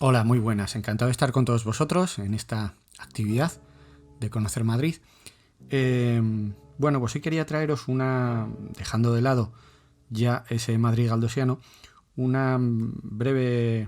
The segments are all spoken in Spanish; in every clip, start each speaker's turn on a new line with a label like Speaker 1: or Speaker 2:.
Speaker 1: Hola, muy buenas. Encantado de estar con todos vosotros en esta actividad de conocer Madrid. Bueno, pues hoy quería traeros dejando de lado ya ese Madrid galdosiano, un breve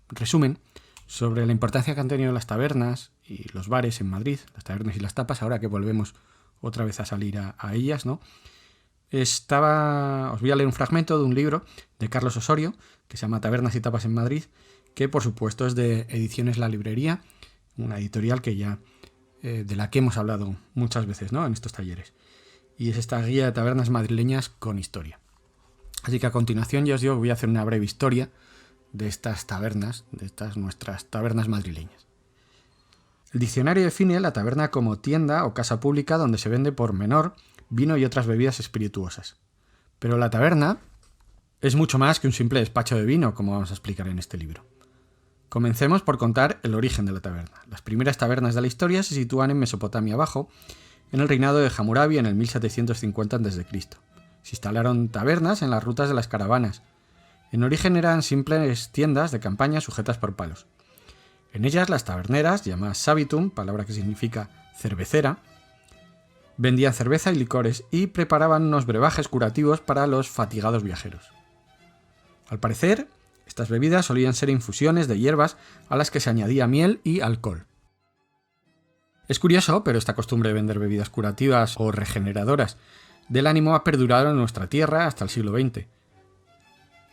Speaker 1: resumen sobre la importancia que han tenido las tabernas y los bares en Madrid, las tabernas y las tapas, ahora que volvemos otra vez a salir a ellas, ¿no? Os voy a leer un fragmento de un libro de Carlos Osorio que se llama Tabernas y tapas en Madrid, que por supuesto es de Ediciones La Librería, una editorial que ya de la que hemos hablado muchas veces, ¿no?, en estos talleres. Y es esta guía de tabernas madrileñas con historia. Así que a continuación ya os digo que voy a hacer una breve historia de estas tabernas, nuestras tabernas madrileñas. El diccionario define la taberna como tienda o casa pública donde se vende por menor vino y otras bebidas espirituosas. Pero la taberna es mucho más que un simple despacho de vino, como vamos a explicar en este libro. Comencemos por contar el origen de la taberna. Las primeras tabernas de la historia se sitúan en Mesopotamia Abajo, en el reinado de Hammurabi en el 1750 a.C. Se instalaron tabernas en las rutas de las caravanas. En origen eran simples tiendas de campaña sujetas por palos. En ellas las taberneras, llamadas sabitum, palabra que significa cervecera, vendían cerveza y licores y preparaban unos brebajes curativos para los fatigados viajeros. Al parecer, estas bebidas solían ser infusiones de hierbas a las que se añadía miel y alcohol. Es curioso, pero esta costumbre de vender bebidas curativas o regeneradoras del ánimo ha perdurado en nuestra tierra hasta el siglo XX,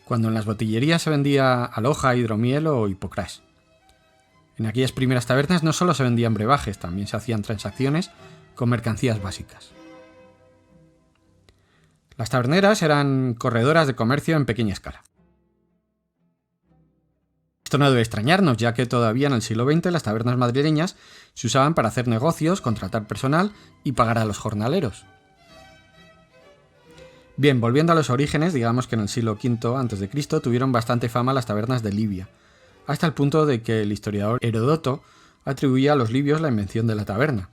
Speaker 1: cuando en las botillerías se vendía aloja, hidromiel o hipocrás. En aquellas primeras tabernas no solo se vendían brebajes, también se hacían transacciones con mercancías básicas. Las taberneras eran corredoras de comercio en pequeña escala. Esto no debe extrañarnos, ya que todavía en el siglo XX las tabernas madrileñas se usaban para hacer negocios, contratar personal y pagar a los jornaleros. Bien, volviendo a los orígenes, digamos que en el siglo V a.C. tuvieron bastante fama las tabernas de Libia, hasta el punto de que el historiador Heródoto atribuía a los libios la invención de la taberna.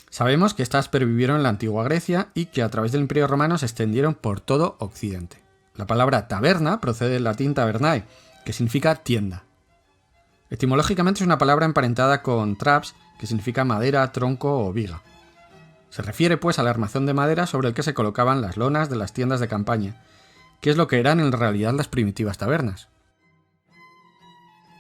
Speaker 1: Sabemos que estas pervivieron en la antigua Grecia y que a través del Imperio Romano se extendieron por todo Occidente. La palabra taberna procede del latín tabernae, que significa tienda. Etimológicamente es una palabra emparentada con traps, que significa madera, tronco o viga. Se refiere pues al armazón de madera sobre el que se colocaban las lonas de las tiendas de campaña, que es lo que eran en realidad las primitivas tabernas.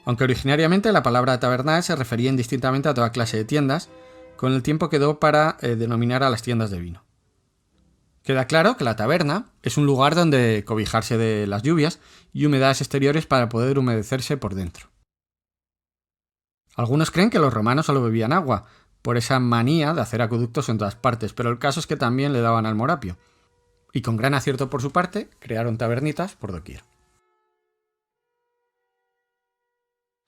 Speaker 1: Aunque originariamente la palabra tabernae se refería indistintamente a toda clase de tiendas, con el tiempo quedó para denominar a las tiendas de vino. Queda claro que la taberna es un lugar donde cobijarse de las lluvias y humedades exteriores para poder humedecerse por dentro. Algunos creen que los romanos solo bebían agua, por esa manía de hacer acueductos en todas partes, pero el caso es que también le daban al morapio. Y con gran acierto por su parte, crearon tabernitas por doquier.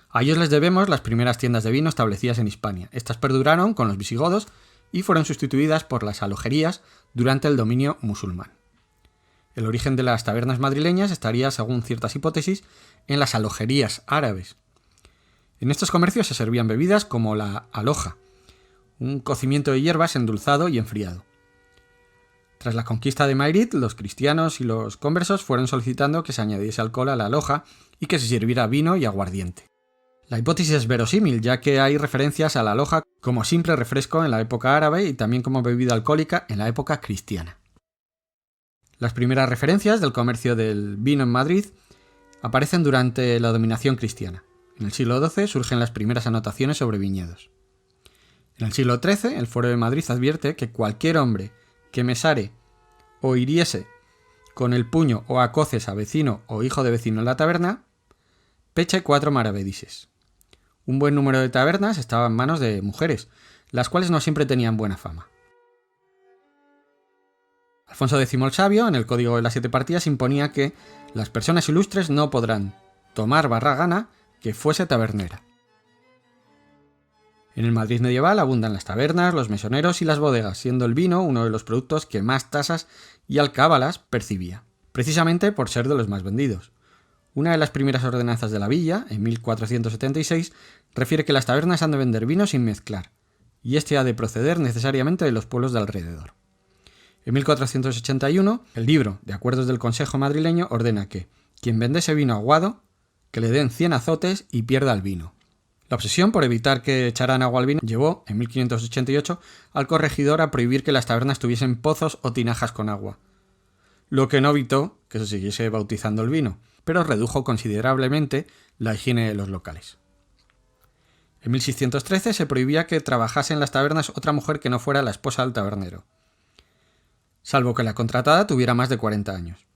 Speaker 1: A ellos les debemos las primeras tiendas de vino establecidas en Hispania. Estas perduraron con los visigodos y fueron sustituidas por las alojerías durante el dominio musulmán. El origen de las tabernas madrileñas estaría, según ciertas hipótesis, en las alojerías árabes. En estos comercios se servían bebidas como la aloja, un cocimiento de hierbas endulzado y enfriado. Tras la conquista de Madrid, los cristianos y los conversos fueron solicitando que se añadiese alcohol a la aloja y que se sirviera vino y aguardiente. La hipótesis es verosímil, ya que hay referencias a la aloja como simple refresco en la época árabe y también como bebida alcohólica en la época cristiana. Las primeras referencias del comercio del vino en Madrid aparecen durante la dominación cristiana. En el siglo XII surgen las primeras anotaciones sobre viñedos. En el siglo XIII, el Fuero de Madrid advierte que cualquier hombre que mesare o hiriese con el puño o a coces a vecino o hijo de vecino en la taberna, peche 4 maravedises. Un buen número de tabernas estaba en manos de mujeres, las cuales no siempre tenían buena fama. Alfonso X el Sabio, en el Código de las 7 Partidas, imponía que las personas ilustres no podrán tomar barra gana que fuese tabernera. En el Madrid medieval abundan las tabernas, los mesoneros y las bodegas, siendo el vino uno de los productos que más tasas y alcábalas percibía, precisamente por ser de los más vendidos. Una de las primeras ordenanzas de la villa, en 1476, refiere que las tabernas han de vender vino sin mezclar, y este ha de proceder necesariamente de los pueblos de alrededor. En 1481, el libro de acuerdos del Consejo madrileño ordena que quien vendese vino aguado, que le den 100 azotes y pierda el vino. La obsesión por evitar que echaran agua al vino llevó, en 1588, al corregidor a prohibir que las tabernas tuviesen pozos o tinajas con agua, lo que no evitó que se siguiese bautizando el vino, pero redujo considerablemente la higiene de los locales. En 1613 se prohibía que trabajase en las tabernas otra mujer que no fuera la esposa del tabernero, salvo que la contratada tuviera más de 40 años.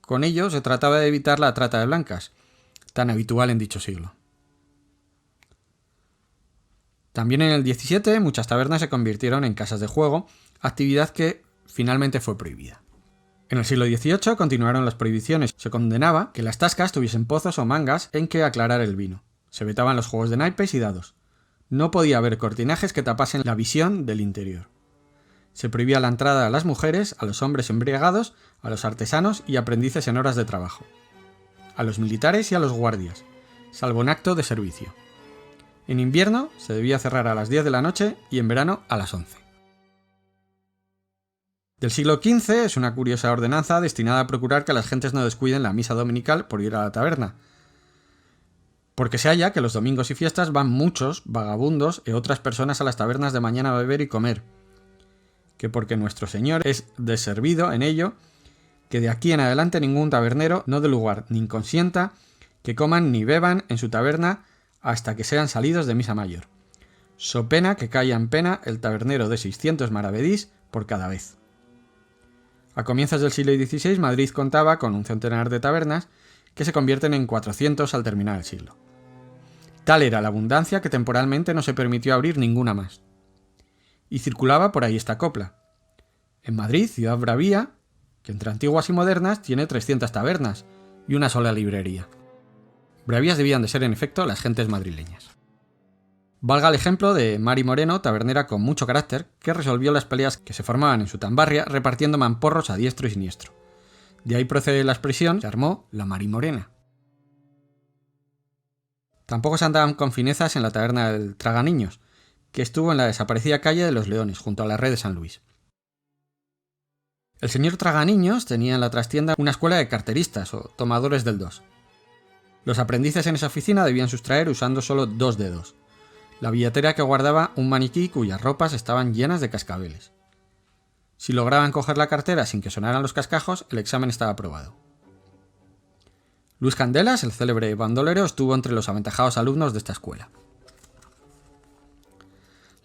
Speaker 1: Con ello se trataba de evitar la trata de blancas, tan habitual en dicho siglo. También en el 17 muchas tabernas se convirtieron en casas de juego, actividad que finalmente fue prohibida. En el siglo XVIII continuaron las prohibiciones. Se condenaba que las tascas tuviesen pozos o mangas en que aclarar el vino. Se vetaban los juegos de naipes y dados. No podía haber cortinajes que tapasen la visión del interior. Se prohibía la entrada a las mujeres, a los hombres embriagados, a los artesanos y aprendices en horas de trabajo, a los militares y a los guardias, salvo en acto de servicio. En invierno se debía cerrar a las 10 de la noche y en verano a las 11. Del siglo XV es una curiosa ordenanza destinada a procurar que las gentes no descuiden la misa dominical por ir a la taberna, porque se halla que los domingos y fiestas van muchos vagabundos y otras personas a las tabernas de mañana a beber y comer, que porque nuestro Señor es deservido en ello, que de aquí en adelante ningún tabernero no dé lugar ni consienta que coman ni beban en su taberna hasta que sean salidos de misa mayor, so pena que caiga en pena el tabernero de 600 maravedís por cada vez. A comienzos del siglo XVI, Madrid contaba con un centenar de tabernas que se convierten en 400 al terminar el siglo. Tal era la abundancia que temporalmente no se permitió abrir ninguna más. Y circulaba por ahí esta copla. En Madrid, ciudad bravía, que entre antiguas y modernas tiene 300 tabernas y una sola librería. Bravías debían de ser en efecto las gentes madrileñas. Valga el ejemplo de Mari Moreno, tabernera con mucho carácter, que resolvió las peleas que se formaban en su tambarria repartiendo mamporros a diestro y siniestro. De ahí procede la expresión, se armó la Mari Morena. Tampoco se andaban con finezas en la taberna del Traganiños, que estuvo en la desaparecida calle de los Leones, junto a la red de San Luis. El señor Traganiños tenía en la trastienda una escuela de carteristas o tomadores del dos. Los aprendices en esa oficina debían sustraer usando solo 2 dedos. La billetera que guardaba un maniquí cuyas ropas estaban llenas de cascabeles. Si lograban coger la cartera sin que sonaran los cascajos, el examen estaba aprobado. Luis Candelas, el célebre bandolero, estuvo entre los aventajados alumnos de esta escuela.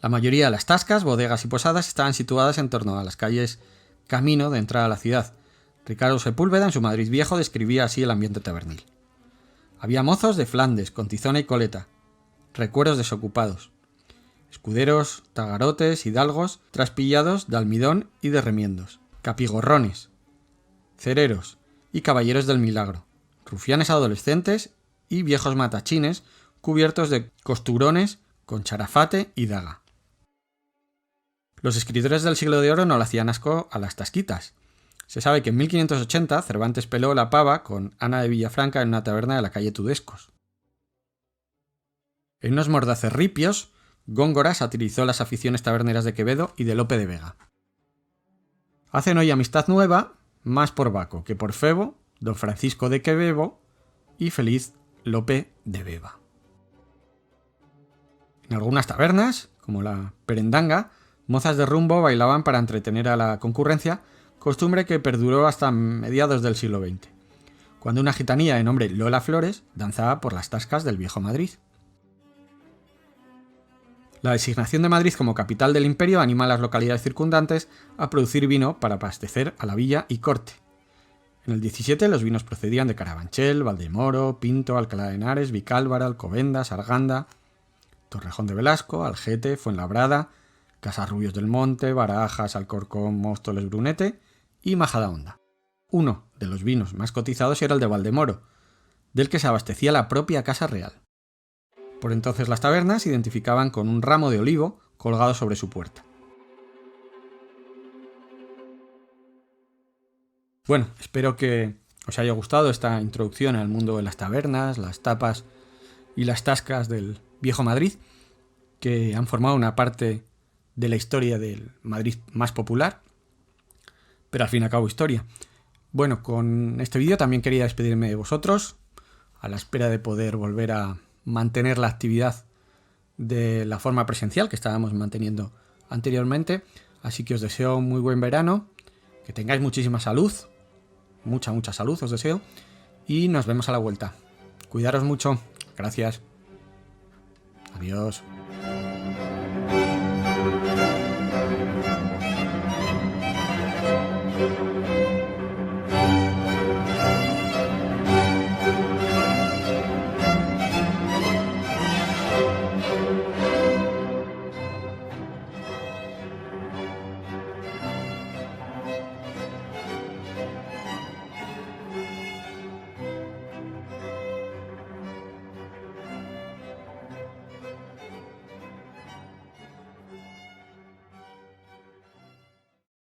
Speaker 1: La mayoría de las tascas, bodegas y posadas estaban situadas en torno a las calles camino de entrada a la ciudad. Ricardo Sepúlveda, en su Madrid viejo, describía así el ambiente tabernil. Había mozos de Flandes, con tizona y coleta, recueros desocupados, escuderos, tagarotes, hidalgos, traspillados de almidón y de remiendos, capigorrones, cereros y caballeros del milagro, rufianes adolescentes y viejos matachines cubiertos de costurones con charafate y daga. Los escritores del siglo de oro no le hacían asco a las tasquitas. Se sabe que en 1580 Cervantes peló la pava con Ana de Villafranca en una taberna de la calle Tudescos. En unos mordaces ripios, Góngora satirizó las aficiones taberneras de Quevedo y de Lope de Vega. Hacen hoy amistad nueva, más por Baco que por Febo, don Francisco de Quevedo y feliz Lope de Vega. En algunas tabernas, como la Perendanga, mozas de rumbo bailaban para entretener a la concurrencia, costumbre que perduró hasta mediados del siglo XX, cuando una gitanía de nombre Lola Flores danzaba por las tascas del viejo Madrid. La designación de Madrid como capital del imperio anima a las localidades circundantes a producir vino para abastecer a la villa y corte. En el 17 los vinos procedían de Carabanchel, Valdemoro, Pinto, Alcalá de Henares, Vicálvara, Alcobendas, Arganda, Torrejón de Velasco, Algete, Fuenlabrada, Casarrubios del Monte, Barajas, Alcorcón, Móstoles, Brunete y Majadahonda. Uno de los vinos más cotizados era el de Valdemoro, del que se abastecía la propia Casa Real. Por entonces las tabernas se identificaban con un ramo de olivo colgado sobre su puerta. Bueno, espero que os haya gustado esta introducción al mundo de las tabernas, las tapas y las tascas del viejo Madrid, que han formado una parte de la historia del Madrid más popular, pero al fin y al cabo historia. Bueno, con este vídeo también quería despedirme de vosotros, a la espera de poder volver a mantener la actividad de la forma presencial que estábamos manteniendo anteriormente. Así que os deseo muy buen verano, que tengáis muchísima salud, mucha salud os deseo, y nos vemos a la vuelta. Cuidaros mucho, gracias. Adiós.